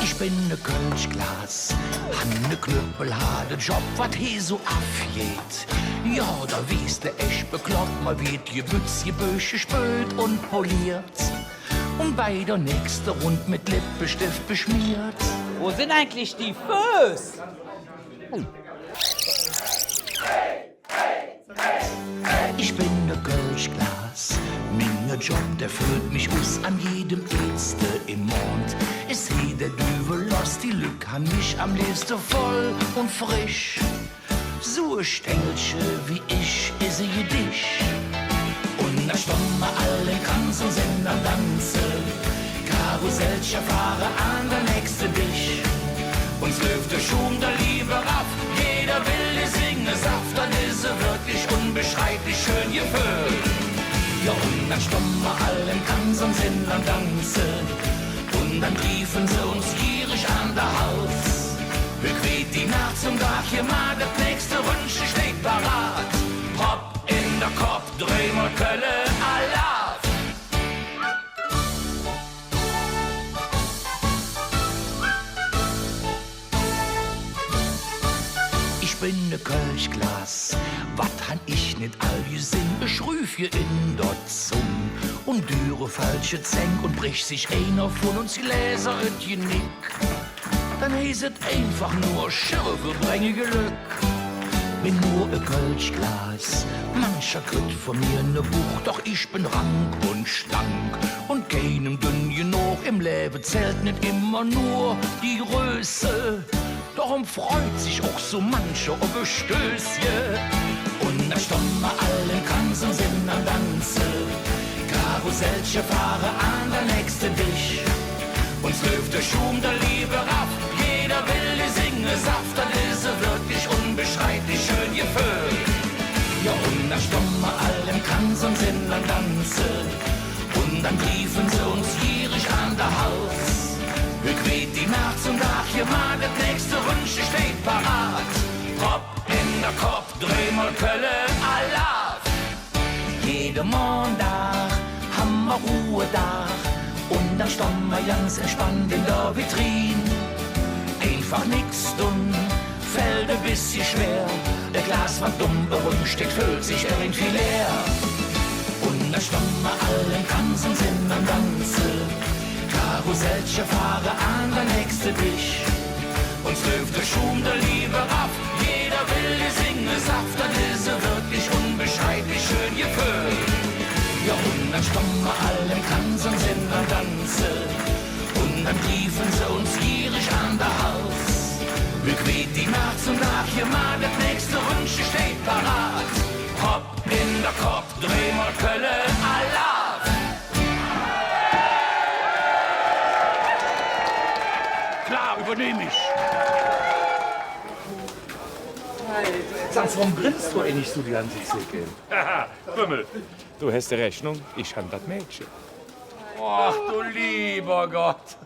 Ich bin ne Kölschglas, han ne Knüppel, ha de Job, wat he so afgeht. Ja, da wies der echt bekloppt, mal wird Gebütz, Gebüsche spült und poliert. Und bei der nächste Rund mit Lippenstift beschmiert. Wo sind eigentlich die Föß? Ich bin ne Kölschglas, minne Job, der führt mich aus an jedem Ätzte im Mond. Es he der Düvel los, die Lück han mich am liebsten voll und frisch. So a Stängelche wie ich, sehe dich. Und da stomme alle ganzen Sender Danze. Karussellchen fahre an der nächste dich. Uns läuft der Schum der Liebe ab. Jeder will singen Saft, dann ist wirklich unbeschreiblich schön gefüllt. Ja, und dann stomme allen ganzen Sender Danze. Und dann riefen sie uns gierig an der Hals. Bequet die Nacht zum Tag, hier mal das nächste Wünsche steht parat. Hopp in der Kopf, dreh mal Kölle, Alarv. Ich bin ne Kölschglas, wat han ich nicht all gesinn. Ich rüf hier in dort zum und dürre falsche Zänk und brich sich einer von uns Gläser und Genick. Dann heißt einfach nur Schirfe bringe Glück. Bin nur ein Kölschglas, mancher kriegt von mir ne Buch, doch ich bin rank und schlank und keinem dünn genug. Im Leben zählt nicht immer nur die Größe, darum freut sich auch so mancher ob ein Stößchen. Und dann stomme allen ganzen Sinn an Danze, Karussellchen fahre an der nächste dich. Uns läuft der Schum der Liebe ab, jeder will singen Saft, dann ist wirklich unbeschreiblich schön gefüllt. Ja, und dann stomme allen ganzen Sinn an Danze, und dann riefen sie uns gierig an der Hals. Bequet die Nacht zum Tag, hier mal das nächste Wünsche steht parat. Hopp in der Kopf, dreh mal Kölle, Alarv. Jeden Montag haben wir Ruhe da. Und dann standen wir ganz entspannt in der Vitrine. Einfach nix tun, fällt ein bisschen schwer. Der Glas war dumm berüchtigt, füllt sich irgendwie leer. Und dann standen wir allen ganzen Sinn am Ganze. Karussellchen fahre an der nächste dich. Uns läuft der Schum der Liebe ab. Jeder will singen Saft, dann ist wirklich unbeschreiblich schön gefüllt. Ja, und dann stonnen wir allen ganzen Sinn am Danze. Und dann riefen sie uns gierig an der Hals. Bequet die Nacht zum Tag, hier mal das nächste Wünsche steht parat. Hopp in der Kopf, dreh mal Kölle, Alarv. Klar, übernehme ich. Sag, warum grinst du eigentlich so die ganze Zeit? Haha, Bümmel, du hast die Rechnung, ich han das Mädchen. Ach du lieber Gott.